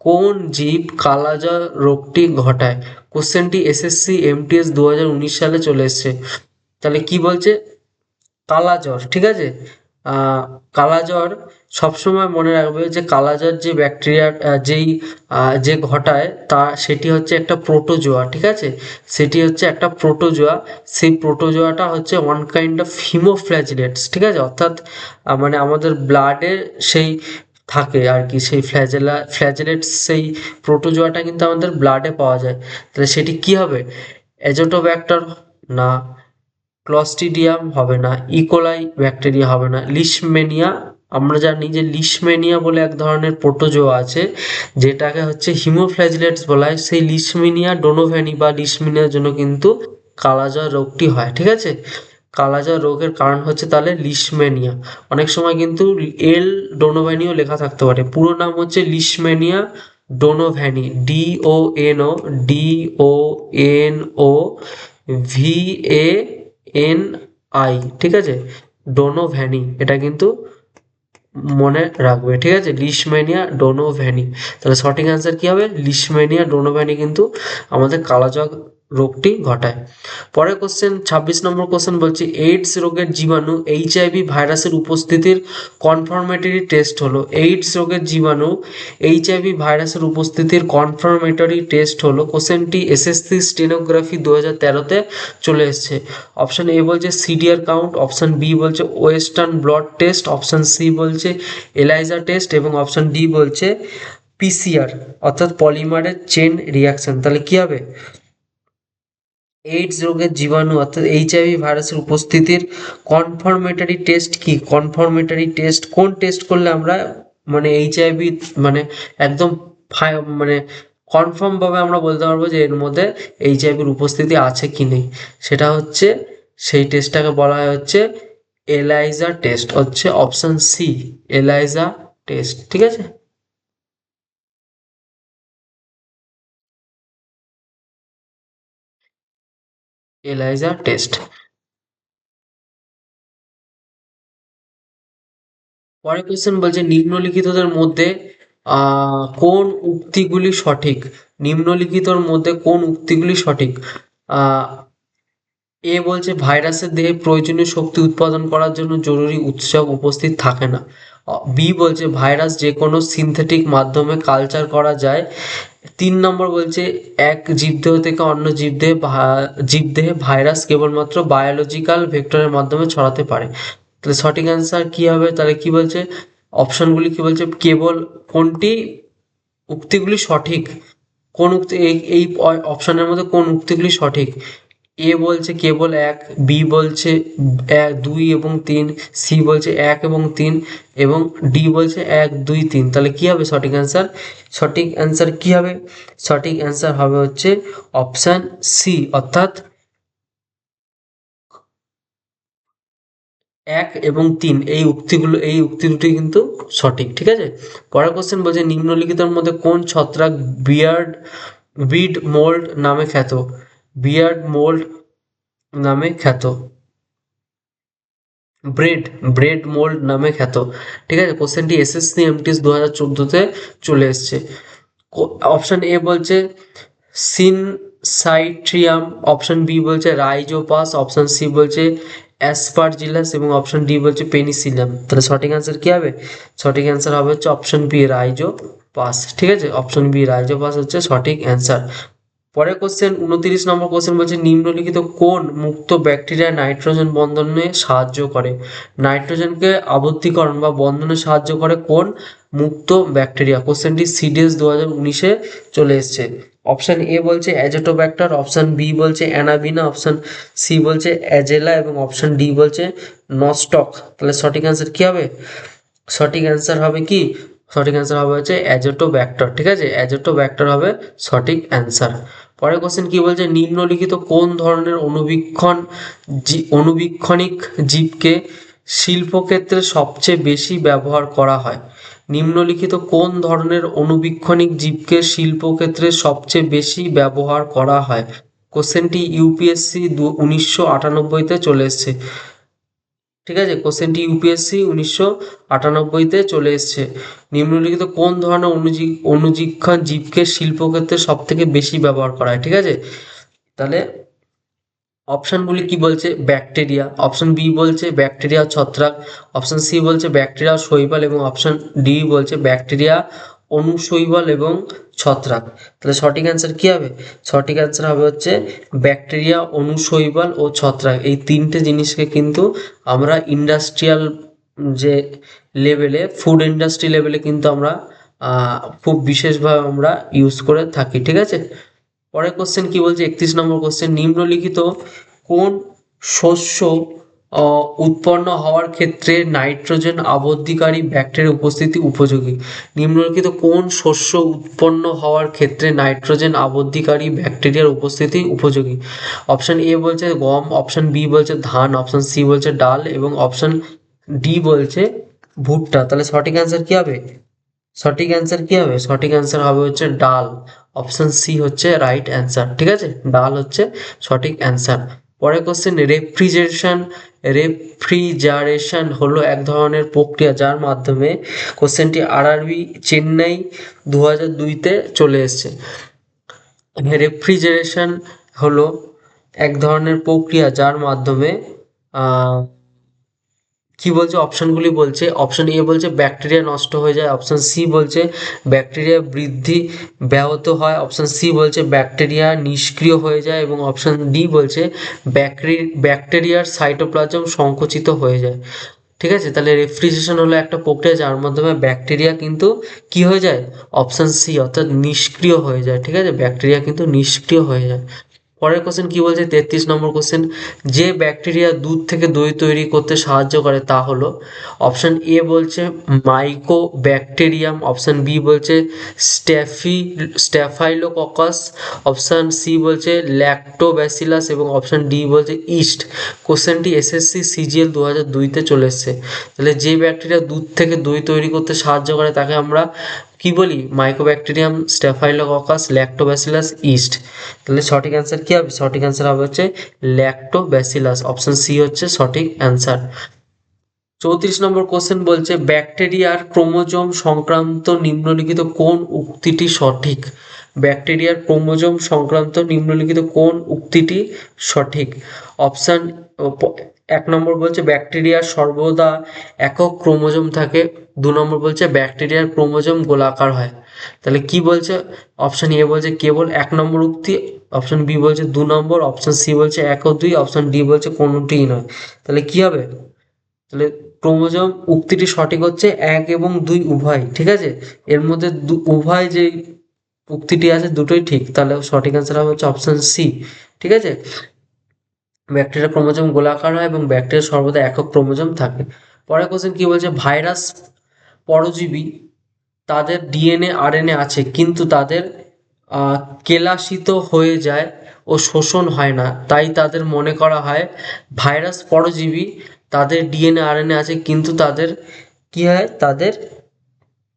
কোন জীব কালাজ্বর রোগটি ঘটায়? কোশ্চেনটি এসএসসি এমটিএস 2019 সালে চলে এসছে। তাহলে কি বলছে কালাজ্বর। ঠিক আছে, আহ কালাজ্বর সবসময় মনে রাখবে যে কালাজ্বর যে ব্যাকটেরিয়া যে ঘটায় তা সেটি হচ্ছে একটা প্রোটোজোয়া। ঠিক আছে, সেটি হচ্ছে একটা প্রোটোজোয়া। সেই প্রোটোজোয়াটা হচ্ছে ওয়ান কাইন্ড অফ হিমোফ্ল্যাজিলেটস। ঠিক আছে, অর্থাৎ মানে আমাদের ব্লাডে সেই থাকে আর কি, সেই ফ্ল্যাজেলেটস সেই প্রোটোজোয়াটা কিন্তু আমাদের ব্লাডে পাওয়া যায়। তাহলে সেটি কি হবে? অ্যাজোটোব্যাক্টর না, ক্লস্ট্রিডিয়াম হবে না, ইকোলাই ব্যাকটেরিয়া হবে না, লিশম্যানিয়া। আমরা জানি যে লিশম্যানিয়া বলে এক ধরনের প্রোটোজোয়া আছে যেটাকে হচ্ছে হিমোফ্ল্যাজিলেটস বলা হয়। সেই লিশম্যানিয়া ডোনোভ্যানি বা লিশম্যানিয়ার জন্য কিন্তু কালাজ্বর রোগটি হয়। ঠিক আছে, কালাজ্বর রোগের কারণ হচ্ছে তাহলে লিশম্যানিয়া। অনেক সময় কিন্তু এল ডোনোভ্যানিও লেখা থাকতে পারে, পুরো নাম হচ্ছে লিশম্যানিয়া ডোনোভ্যানি, DONOVANI। ঠিক আছে, ডোনোভ্যানি এটা কিন্তু মনে রাখবে, ঠিক আছে? Leishmania donovani. তাহলে সঠিক অ্যান্সার কি হবে? লিশম্যানিয়া ডোনোভ্যানি কিন্তু আমাদের কালাজ্বর রোগটি ঘটায়। পরের কোশ্চেন 26 নম্বর কোশ্চেন বলছে এইডস রোগের জীবাণু এইচআইভি ভাইরাসের উপস্থিতির কনফার্মেটরি টেস্ট হলো। এইডস রোগের জীবাণু এইচআইভি ভাইরাসের উপস্থিতির কনফার্মেটরি টেস্ট হলো। কোশ্চেনটি এসএসসি স্টেনোগ্রাফি 2013-তে চলে এসছে। অপশন এ বলছে সিডিআর কাউন্ট, অপশন বি বলছে western blood test, option C বলছে এলাইজা টেস্ট এবং অপশন ডি বলছে পিসিআর অর্থাৎ পলিমারের চেন রিয়াকশন। তাহলে কি হবে? এইডস রোগের জীবাণু অর্থাৎ এইচআইভি ভাইরাসের উপস্থিতির কনফার্মেটরি টেস্ট কি? কনফার্মেটরি টেস্ট কোন টেস্ট করলে আমরা মানে এইচআইভি মানে একদম মানে কনফার্ম ভাবে আমরা বলতে পারবো যে এর মধ্যে এইচআইভির উপস্থিতি আছে কি নেই, সেটা হচ্ছে সেই টেস্টটাকে বলা হয় হচ্ছে এলাইজা টেস্ট, হচ্ছে অপশন সি এলাইজা টেস্ট, ঠিক আছে? ELISA test. পরের কোশ্চেন বলছে নিম্নলিখিতদের মধ্যে কোন উক্তিগুলি সঠিক? নিম্নলিখিতর মধ্যে কোন উক্তিগুলি সঠিক? আহ এ বলছে ভাইরাসের দেহে প্রয়োজনীয় শক্তি উৎপাদন করার জন্য জরুরি উৎসব উপস্থিত থাকে না। বি বলছে ভাইরাস যে কোনো সিনথেটিক মাধ্যমে কালচার করা যায়। 3 নম্বর বলছে এক জীবদেহ থেকে অন্য জীবদেহে ভাইরাস কেবলমাত্র বায়োলজিক্যাল ভেক্টরের মাধ্যমে ছড়াতে পারে। তাহলে সঠিক অ্যান্সার কি হবে? তাহলে কি বলছে অপশনগুলি কি বলছে? কেবল কোনটি উক্তিগুলি সঠিক? কোন উক্তি এই অপশনের মধ্যে কোন উক্তিগুলি সঠিক? এ বলছে কেবল এক, বি বলছে এক, দুই এবং তিন, সি বলছে এক এবং তিন এবং ডি বলছে এক, দুই, তিন। তাহলে কি হবে সঠিক অ্যান্সার? সঠিক অ্যান্সার কি হবে? সঠিক অ্যান্সার হবে হচ্ছে অপশন সি অর্থাৎ এক এবং তিন, এই উক্তি দুটি কিন্তু সঠিক, ঠিক আছে? পরের কোশ্চেন বলছে নিম্নলিখিতের মধ্যে কোন ছত্রাক বিড মোল্ড নামে খ্যাত? বিয়ার্ড মোল্ড নামে খ্যাত, ব্রেড ব্রেড মোল্ড নামে খ্যাত, ঠিক আছে? কোশ্চেনটি এসএসসি এমটিএস 2014-তে চলে এসছে। অপশন এ বলছে সিনসাইট্রিয়াম, অপশন বি বলছে রাইজোপাস, অপশন সি বলছে অ্যাসপারজিলাস এবং অপশন ডি বলছে পেনিসিলিয়াম। তাহলে সঠিক অ্যান্সার কি হবে? সঠিক অ্যান্সার হবে হচ্ছে অপশন বি রাইজোপাস, ঠিক আছে? অপশন বি রাইজোপাস হচ্ছে সঠিক অ্যান্সার। পরের কোশ্চেন 29 নম্বর কোশ্চেন বলছে নিম্নলিখিত কোন মুক্ত ব্যাকটেরিয়া নাইট্রোজেন বন্ধনে সাহায্য করে? নাইট্রোজেনকে আবদ্ধীকরণ বা বন্ধনে সাহায্য করে কোন মুক্ত ব্যাকটেরিয়া? কোশ্চেনটি সিডিএস 2019-এ চলে এসছে। অপশন এ বলছে অ্যাজোটোব্যাক্টর, অপশন বি বলছে অ্যানাবিনা, অপশন সি বলছে অ্যাজেলা এবং অপশন ডি বলছে নস্টক। তাহলে সঠিক অ্যান্সার কি হবে? সঠিক অ্যান্সার হবে কি? সঠিক অ্যান্সার হবে হচ্ছে অ্যাজোটোব্যাক্টর, ঠিক আছে? অ্যাজোটোব্যাক্টর হবে সঠিক অ্যান্সার। পরের কোশ্চেন কি বলছে নিম্নলিখিত কোন ধরনের অনুবীক্ষণিক জীবকে শিল্পক্ষেত্রে সবচেয়ে বেশি ব্যবহার করা হয়? নিম্নলিখিত কোন ধরনের অনুবীক্ষণিক জীবকে শিল্পক্ষেত্রে সবচেয়ে বেশি ব্যবহার করা হয়? কোশ্চেনটি ইউপিএসসি 1998-তে চলে এসছে, ঠিক আছে? কোশ্চেনটি ইউপিএসসি 1998-তে চলে এসছে। নিম্নলিখিত কোন ধরনের অনুজীক্ষণ জীবকে শিল্পক্ষেত্রে সব থেকে বেশি ব্যবহার করা হয়, ঠিক আছে? তাহলে অপশনগুলি কি বলছে? ব্যাকটেরিয়া, অপশন বি বলছে ব্যাকটেরিয়া ছত্রাক, অপশন সি বলছে ব্যাকটেরিয়া শৈবাল এবং অপশন ডি বলছে ব্যাকটেরিয়া অনুশৈবাল এবং ছত্রাক। তাহলে সঠিক অ্যান্সার কি হবে? সঠিক অ্যান্সার হবে হচ্ছে ব্যাকটেরিয়া অনুশৈবাল ও ছত্রাক। এই তিনটে জিনিসকে কিন্তু আমরা ইন্ডাস্ট্রিয়াল যে লেভেলে ফুড ইন্ডাস্ট্রি লেভেলে কিন্তু আমরা খুব বিশেষভাবে আমরা ইউজ করে থাকি, ঠিক আছে? পরের কোশ্চেন কি বলছে 31 নম্বর কোশ্চেন নিম্নলিখিত কোন শস্য উৎপন্ন হওয়ার ক্ষেত্রে নাইট্রোজেন আবদ্ধকারী ব্যাকটেরিয়া উপস্থিতি উপযোগী? নিম্নলিখিত কোন শস্য উৎপন্ন হওয়ার ক্ষেত্রে নাইট্রোজেন আবদ্ধকারী ব্যাকটেরিয়ার উপস্থিতি উপযোগী? অপশন এ বলছে গম, অপশন বি বলছে ধান, অপশন সি বলছে ডাল এবং অপশন ডি বলছে ভুট্টা। তাহলে সঠিক অ্যান্সার কি হবে? সঠিক অ্যান্সার কি হবে? সঠিক অ্যান্সার হবে হচ্ছে ডাল, অপশন সি হচ্ছে রাইট অ্যান্সার, ঠিক আছে? ডাল হচ্ছে সঠিক অ্যান্সার। পরের কোশ্চেন, রেফ্রিজারেশন হলো এক ধরনের প্রক্রিয়া যার মাধ্যমে, কোশ্চেনটি আরআরবি চেন্নাই 2002-তে চলে এসছে। রেফ্রিজারেশন হলো এক ধরনের প্রক্রিয়া যার মাধ্যমে কি বলছে, অপশনগুলি বলছে, অপশন এ বলছে ব্যাকটেরিয়া নষ্ট হয়ে যায়, অপশন সি বলছে ব্যাকটেরিয়া বৃদ্ধি ব্যাহত হয়, অপশন সি বলছে ব্যাকটেরিয়া নিষ্ক্রিয় হয়ে যায়, এবং অপশন ডি বলছে ব্যাকটেরিয়ার সাইটোপ্লাজম সংকুচিত হয়ে যায়। ঠিক আছে, তাহলে রেফ্রিজারেশন হলো একটা প্রক্রিয়া যার মাধ্যমে ব্যাকটেরিয়া কিন্তু কি হয়ে যায়, অপশন সি অর্থাৎ নিষ্ক্রিয় হয়ে যায়। ঠিক আছে, ব্যাকটেরিয়া কিন্তু নিষ্ক্রিয় হয়ে যায়। পরের কোশ্চেন কি বলছে, 33 নম্বর কোশ্চেন, যে ব্যাকটেরিয়া দুধ থেকে দই তৈরি করতে সাহায্য করে তা হলো, অপশন এ বলছে মাইকো ব্যাকটেরিয়াম, অপশন বি বলছে স্ট্যাফাইলোককাস, অপশন সি বলছে ল্যাক্টোব্যাসিলাস, এবং অপশন ডি বলছে ইস্ট। কোশ্চেনটি এসএসসি সিজিএল 2002-তে চলে এসছে। তাহলে যে ব্যাকটেরিয়া দুধ থেকে দই তৈরি করতে সাহায্য করে তাকে আমরা কি বলি, মাইকোব্যাকটেরিয়াম, স্ট্যাফাইলোককাস, ল্যাক্টোব্যাসিলাস, ইস্ট। তাহলে সঠিক অ্যান্সার কি হবে, সঠিক অ্যান্সার হবে হচ্ছে ল্যাক্টোব্যাসিলাস, অপশন সি হচ্ছে সঠিক অ্যান্সার। 34 নম্বর কোশ্চেন বলছে ব্যাকটেরিয়ার ক্রোমোজোম সংক্রান্ত নিম্নলিখিত কোন উক্তিটি সঠিক, ব্যাকটেরিয়ার ক্রোমোজোম সংক্রান্ত নিম্নলিখিত কোন উক্তিটি সঠিক। অপশান 1 নম্বর বলছে ব্যাকটেরিয়ার সর্বদা একক ক্রোমোজোম থাকে, 2 নম্বর বলছে ব্যাকটেরিয়ার ক্রোমোজোম গোলাকার হয়। তাহলে কি বলছে, অপশন এ বলছে কেবল 1 নম্বর উক্তি, অপশন বি বলছে 2 নম্বর, অপশন সি বলছে 1 ও 2, অপশন ডি বলছে কোনোটিই নয়। তাহলে কি হবে, তাহলে ক্রোমোজোম উক্তিটি সঠিক হচ্ছে 1 এবং 2 উভয়। ঠিক আছে, এর মধ্যে উভয় যে উক্তিটি আছে দুটোই ঠিক, তাহলে সঠিক অ্যান্সার হবে হচ্ছে অপশন সি। ঠিক আছে, ব্যাকটেরিয়ার ক্রোমোজোম গোলাকার হয় এবং ব্যাকটেরিয়া সর্বদা একক ক্রোমোজোম থাকে। পরের কোশ্চেন কি বলছে, ভাইরাস পরজীবী তাদের ডিএনএ আরএনএ আছে কিন্তু তাদের কেলাসিত হয়ে যায় ও শোষণ হয় না, তাই তাদের মনে করা হয় ভাইরাস পরজীবী তাদের ডিএনএ আরএনএ আছে কিন্তু তাদের কি হয়, তাদের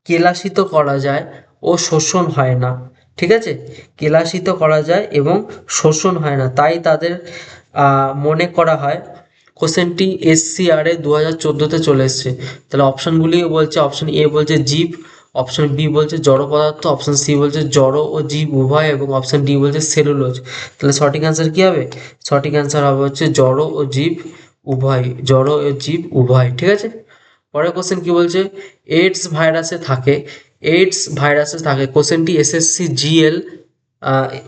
কেলাসিত করা যায় ও শোষণ হয় না। ঠিক আছে, কেলাসিত করা যায় এবং শোষণ হয় না, তাই তাদের মনে করা হয়। কোশ্চেনটি এসসিআরে 2014-তে চলে এসছে। তাহলে অপশনগুলি বলছে, অপশন এ বলছে জীব, অপশন বি বলছে জড় পদার্থ, অপশন সি বলছে জড় ও জীব উভয়, এবং অপশন ডি বলছে সেলুলোজ। তাহলে সঠিক অ্যান্সার কি হবে, সঠিক অ্যান্সার হবে হচ্ছে জড় ও জীব উভয়, জড় ও জীব উভয়। ঠিক আছে, পরের কোশ্চেন কি বলছে, এইডস ভাইরাসে থাকে, এইডস ভাইরাসে থাকে, কোশ্চেনটি এসএসসি জিএল,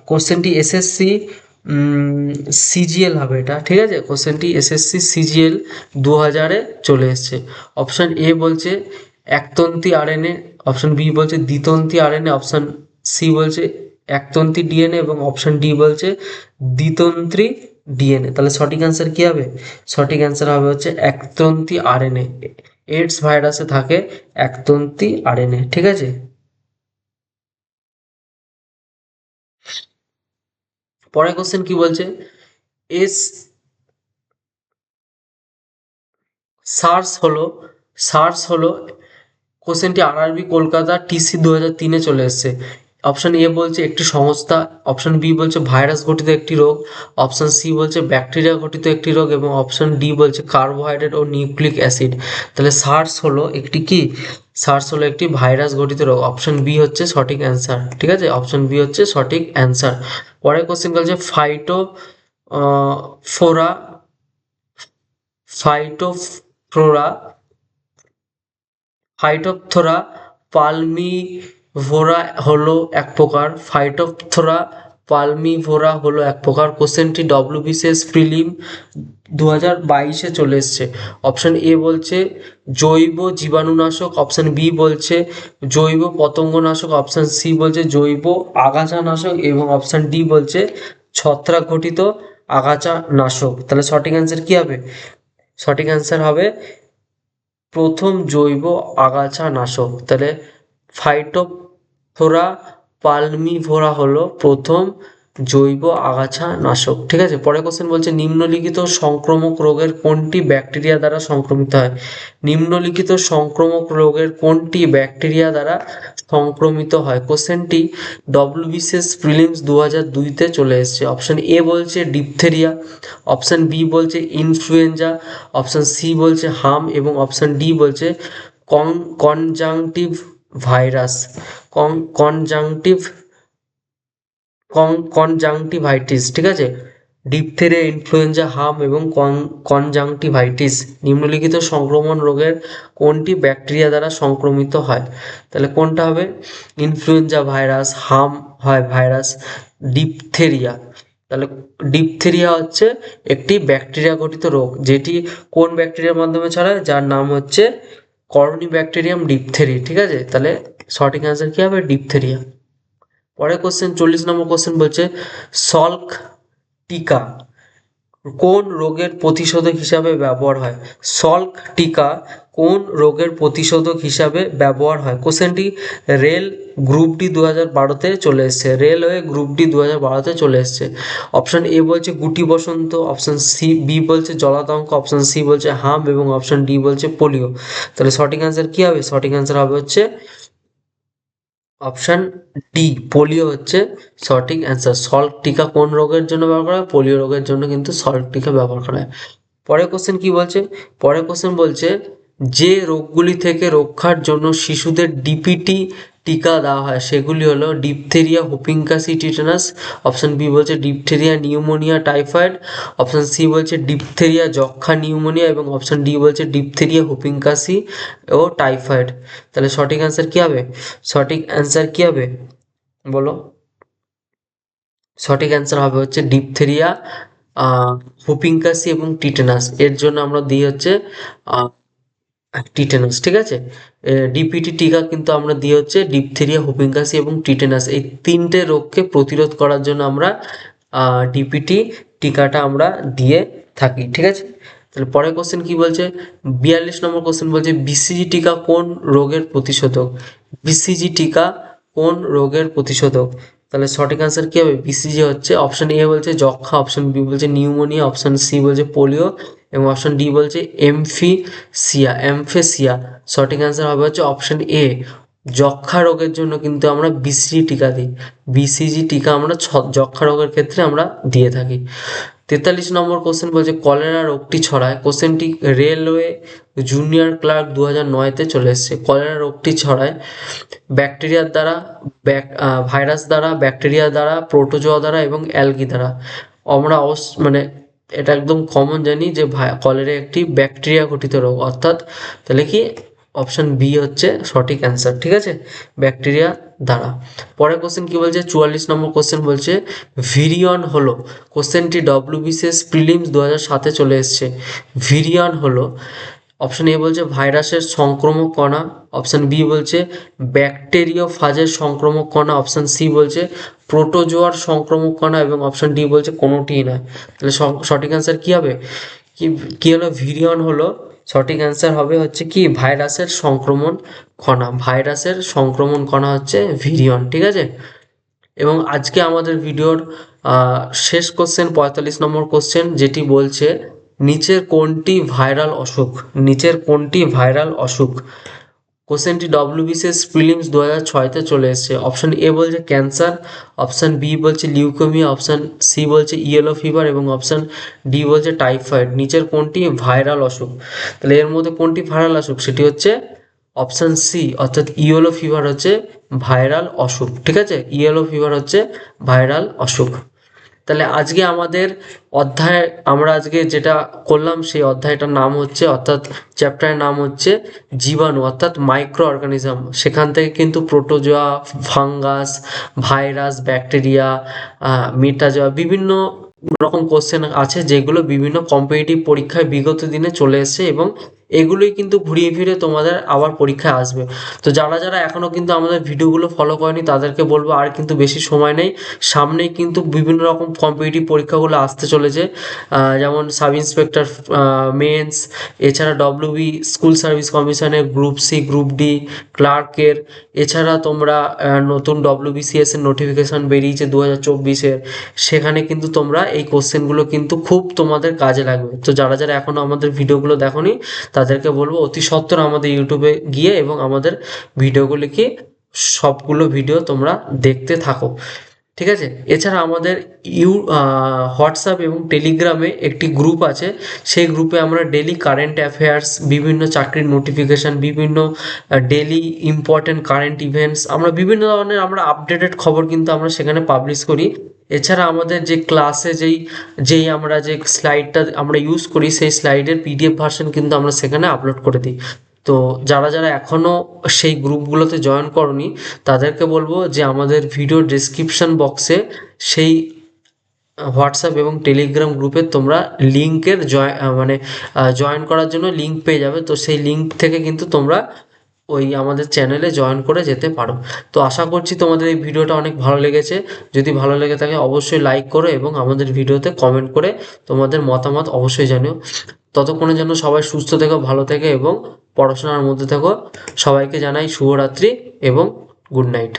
কোশ্চেনটি এসএসসি সিজিএল হবে এটা। ঠিক আছে, কোশ্চেনটি এসএসসি সিজিএল 2000-এ চলে এসছে। অপশন এ বলছে একতন্তি আরএনএ, অপশন বি বলছে দ্বিতন্তি আরএনএ, অপশন সি বলছে একতন্তি ডিএনএ, এবং অপশন ডি বলছে দ্বিতন্ত্রী ডিএনএ। তাহলে সঠিক অ্যান্সার কি হবে, সঠিক অ্যান্সার হবে হচ্ছে একতন্তি আরএনএ। এইডস ভাইরাসে থাকে একতন্তি আরএনএ। ঠিক আছে, পরের কোশ্চেন কি বলছে, এস সার্স হলো, সার্স হলো, কোশ্চেনটি আরআরবি কলকাতা টিসি 2003-এ চলে এসছে। অপশন এ বলছে একটি সংস্থা, অপশন বি বলছে ভাইরাস ঘটিত একটি রোগ, অপশন সি বলছে ব্যাকটেরিয়া ঘটিত একটি রোগ, এবং অপশন ডি বলছে কার্বোহাইড্রেট ও নিউক্লিক অ্যাসিড। তাহলে সার্স হলো একটি কি, সার্স হলো একটি ভাইরাস ঘটিত রোগ, অপশন বি হচ্ছে সঠিক অ্যান্সার। ঠিক আছে, অপশন বি হচ্ছে সঠিক অ্যান্সার। পরের কোশ্চেন বলছে ফোরা ফাইটোফ্লোরা ফাইটোপথোরা পালমিভোরা হলো এক প্রকার, ফাইটোপথোরা পালমিভোরা হলো এক প্রকার। কোশ্চেনটি ডব্লিউবিসিএস প্রিলিম 2022-এ চলে এসছে। অপশন এ বলছে জৈব জীবাণুনাশক, অপশন বি বলছে জৈব পতঙ্গনাশক, অপশন সি বলছে জৈব আগাছানাশক, এবং অপশন ডি বলছে ছত্রাক ঘটিত আগাছানাশক। তাহলে সঠিক অ্যান্সার কি হবে, সঠিক অ্যান্সার হবে প্রথম জৈব আগাছানাশক। তাহলে ফাইটোফথোরা পালমিভোরা হলো প্রথম জৈব আগাছা নাশক। ঠিক আছে, পরের কোশ্চেন বলছে নিম্নলিখিত সংক্রমক রোগের কোনটি ব্যাকটেরিয়া দ্বারা সংক্রমিত হয়? নিম্নলিখিত সংক্রমক রোগের কোনটি ব্যাকটেরিয়া দ্বারা সংক্রমিত হয়? কোশ্চেনটি ডব্লিউবিসিএস প্রিলিমস 2002-তে চলে এসেছে। অপশন এ বলছে ডিপথেরিয়া, অপশন বি বলছে ইনফ্লুয়েঞ্জা, অপশন সি বলছে হাম এবং অপশন ডি বলছে কনজাংটিভ ভাইরাস, কনজাংটিভ কনজাংটিভাইটিস। ঠিক আছে, ডিপথেরিয়া, ইনফ্লুয়েঞ্জা, হাম এবং কনজাংটিভাইটিস নিম্নলিখিত সংক্রমণ রোগের কোনটি ব্যাকটেরিয়া দ্বারা সংক্রমিত হয়? তাহলে কোনটা হবে? ইনফ্লুয়েঞ্জা ভাইরাস, হাম হয় ভাইরাস, ডিপথেরিয়া। তাহলে ডিপথেরিয়া হচ্ছে একটি ব্যাকটেরিয়া গঠিত রোগ, যেটি কোন ব্যাকটেরিয়ার মাধ্যমে ছড়ায়? যার নাম হচ্ছে করনিব্যাকটেরিয়াম ডিপথেরি। ঠিক আছে, তাহলে সঠিক অ্যান্সার কি হবে? ডিপথেরিয়া। পরের কোশ্চেন 40 নম্বর কোশ্চেন বলছে সল্ক টিকা কোন রোগের প্রতিষেধক হিসাবে ব্যবহার হয়? সল্ক টিকা কোন রোগের প্রতিষেধক হিসাবে ব্যবহার হয়? কোশ্চেনটি রেল গ্রুপ ডি 2012-তে চলে এসছে, রেলওয়ে গ্রুপ ডি 2012-তে চলে এসছে। অপশন এ বলছে গুটি বসন্ত, অপশন সি বি বলছে জলাতঙ্ক, অপশন সি বলছে হাম এবং অপশন ডি বলছে পোলিও। তাহলে সঠিক অ্যান্সার কি হবে? সঠিক অ্যান্সার হবে হচ্ছে অপশন ডি, পোলিও হচ্ছে সঠিক অ্যান্সার। সল্ট টিকা কোন রোগের জন্য ব্যবহার করা হয়? পোলিও রোগের জন্য কিন্তু সল্ট টিকা ব্যবহার করা হয়। পরের কোশ্চেন কি বলছে? পরের কোশ্চেন বলছে যে রোগগুলি থেকে রক্ষার জন্য শিশুদের ডিপিটি টিকা দেওয়া হয় সেগুলি হলো ডিপথেরিয়া, হুপিং কাশি, টিটানাস। অপশন বি বলছে diphtheria, pneumonia, typhoid. Option C বলছে ডিপথেরিয়া, যক্ষা, নিউমোনিয়া এবং অপশন ডি বলছে ডিপথেরিয়া, হুপিং কাশি ও টাইফয়েড। তাহলে সঠিক অ্যান্সার কি হবে? সঠিক অ্যান্সার কি হবে বলো? সঠিক অ্যান্সার হবে হচ্ছে ডিপথেরিয়া, হুপিং কাশি এবং টিটেনাস। এর জন্য আমরা দিই হচ্ছে টিটেনাস। ঠিক আছে, ডিপিটি টিকা কিন্তু আমরা দিই হচ্ছে ডিপথেরিয়া, হুপিং কাশি এবং টিটেনাস, এই তিনটে রোগকে প্রতিরোধ করার জন্য আমরা ডিপিটি টিকাটা আমরা দিয়ে থাকি। ঠিক আছে, তাহলে পরের কোশ্চেন কি বলছে? 42 নম্বর কোশ্চেন বলছে বিসিজি টিকা কোন রোগের প্রতিষেধক? বিসিজি টিকা কোন রোগের প্রতিষেধক? তাহলে সঠিক অ্যান্সার কি হবে? বিসিজি হচ্ছে অপশন এ বলছে যক্ষা, অপশন বি বলছে নিউমোনিয়া, অপশন সি বলছে পোলিও এবং অপশন ডি বলছে এমফেসিয়া। সঠিক অ্যান্সার হবে হচ্ছে অপশন এ, যক্ষা রোগের জন্য কিন্তু আমরা বিসিজি টিকা দিই। বিসিজি টিকা আমরা যক্ষা রোগের ক্ষেত্রে আমরা দিয়ে থাকি। 43 নম্বর কোশ্চেন বলছে কলেরা রোগটি ছড়ায়। কোশ্চেনটি রেলওয়ে জুনিয়র ক্লার্ক 2009-তে চলে এসছে। কলেরা রোগটি ছড়ায় ব্যাকটেরিয়ার দ্বারা, ভাইরাস দ্বারা, ব্যাকটেরিয়া দ্বারা, প্রোটোজোয়া দ্বারা এবং অ্যালগি দ্বারা। আমরা মানে এটা একদম কমন জানি যে কলেরা একটি ব্যাকটেরিয়া ঘটিত রোগ, অর্থাৎ তাহলে কি অপশন বি হচ্ছে সঠিক অ্যান্সার। ঠিক আছে, ব্যাকটেরিয়া দ্বারা। পরের কোশ্চেন কি বলছে? 44 নম্বর কোশ্চেন বলছে ভিরিয়ন হলো, কোশ্চেনটি ডব্লিউবিসিএস প্রিলিমস 2007-এ চলে এসছে। ভিরিয়ন হলো, অপশন এ বলছে ভাইরাসের সংক্রমক কণা, অপশন বি বলছে ব্যাকটেরিওফাজের সংক্রমক কণা, অপশন সি বলছে প্রোটোজোয়ার সংক্রমক কণা এবং অপশন ডি বলছে কোনোটিই নয়। তাহলে সঠিক অ্যান্সার কি হবে? কি হলো? ভিরিয়ন হলো সঠিক অ্যান্সার হবে হচ্ছে কি ভাইরাসের সংক্রমণ কণা, ভাইরাসের সংক্রমণ কণা হচ্ছে ভিরিয়ন। ঠিক আছে, এবং আজকে আমাদের ভিডিওর শেষ কোশ্চেন 45 নম্বর কোশ্চেন, যেটি বলছে নিচের কোনটি ভাইরাল অসুখ? নিচের কোনটি ভাইরাল অসুখ? কোশ্চেনটি ডব্লিউবিসিএস প্রিলিমস 2006-তে চলে এসেছে। অপশন এ বলছে ক্যান্সার, অপশন বি বলছে লিউকেমিয়া, অপশন সি বলছে ইয়েলো ফিভার এবং অপশন ডি বলছে টাইফয়েড। নিচের কোনটি ভাইরাল অসুখ? তাহলে এর মধ্যে কোনটি ভাইরাল অসুখ? সেটি হচ্ছে অপশন সি, অর্থাৎ ইয়েলো ফিভার হচ্ছে ভাইরাল অসুখ। ঠিক আছে, ইয়েলো ফিভার হচ্ছে ভাইরাল অসুখ। তাহলে আজকে আমাদের অধ্যায় আমরা আজকে যেটা করলাম সেই অধ্যায়টার নাম হচ্ছে, অর্থাৎ চ্যাপ্টারের নাম হচ্ছে জীবাণু, অর্থাৎ মাইক্রো অর্গানিজম। সেখান থেকে কিন্তু প্রোটোজোয়া, ফাঙ্গাস, ভাইরাস, ব্যাকটেরিয়া, মেটাজোয়া বিভিন্ন রকম কোশ্চেন আছে যেগুলো বিভিন্ন কম্পিটিটিভ পরীক্ষায় বিগত দিনে চলে এসেছে এবং এগুলোই কিন্তু ঘুরিয়ে ফিরে তোমাদের আবার পরীক্ষায় আসবে। তো যারা যারা এখনও কিন্তু আমাদের ভিডিওগুলো ফলো করেনি তাদেরকে বলবো আর কিন্তু বেশি সময় নেই, সামনেই কিন্তু বিভিন্ন রকম কম্পিটিটিভ পরীক্ষাগুলো আসতে চলেছে, যেমন সাব ইন্সপেক্টর মেন্স, এছাড়া ডব্লিউবি স্কুল সার্ভিস কমিশনের গ্রুপ সি, গ্রুপ ডি, ক্লার্কের, এছাড়া তোমরা নতুন ডব্লিউবিসিএস এর নোটিফিকেশান বেরিয়েছে 2024-এর, সেখানে কিন্তু তোমরা এই কোশ্চেনগুলো কিন্তু খুব তোমাদের কাজে লাগবে। তো যারা যারা এখনও আমাদের ভিডিওগুলো দেখোনি তাদেরকে বলবো অতি সত্বর আমাদের ইউটিউবে গিয়ে এবং আমাদের ভিডিওগুলিকে সবগুলো ভিডিও তোমরা দেখতে থাকো, ঠিক আছে? এছাড়া আমাদের হোয়াটসঅ্যাপ এবং টেলিগ্রামে একটি গ্রুপ আছে, সেই গ্রুপে আমরা ডেলি কারেন্ট অ্যাফেয়ার্স, বিভিন্ন চাকরির নোটিফিকেশান, বিভিন্ন ডেলি ইম্পর্ট্যান্ট কারেন্ট ইভেন্টস, আমরা বিভিন্ন ধরনের আমরা আপডেটেড খবর কিন্তু আমরা সেখানে পাবলিশ করি। এছাড়া আমাদের যে ক্লাসে যেই আমরা যে স্লাইডটা আমরা ইউজ করি সেই স্লাইডের পিডিএফ ভার্সন কিন্তু আমরা সেখানে আপলোড করে দিই। তো যারা যারা এখনও সেই গ্রুপগুলোতে জয়েন করনি তাদেরকে বলবো যে আমাদের ভিডিও ডেসক্রিপশন বক্সে সেই হোয়াটসঅ্যাপ এবং টেলিগ্রাম গ্রুপে তোমরা লিঙ্কের জয়েন করার জন্য লিঙ্ক পেয়ে যাবে। তো সেই লিঙ্ক থেকে কিন্তু তোমরা ওই আমাদের চ্যানেলে জয়েন করে যেতে পারো। তো আশা করছি তোমাদের এই ভিডিওটা অনেক ভালো লেগেছে। যদি ভালো লেগে থাকে অবশ্যই লাইক করো এবং আমাদের ভিডিওতে কমেন্ট করে তোমাদের মতামত অবশ্যই জানিও। ততক্ষণের জন্য সবাই সুস্থ থেকো, ভালো থেকো এবং পড়াশোনার মধ্যে থেকো। সবাইকে জানাই শুভরাত্রি এবং গুড নাইট।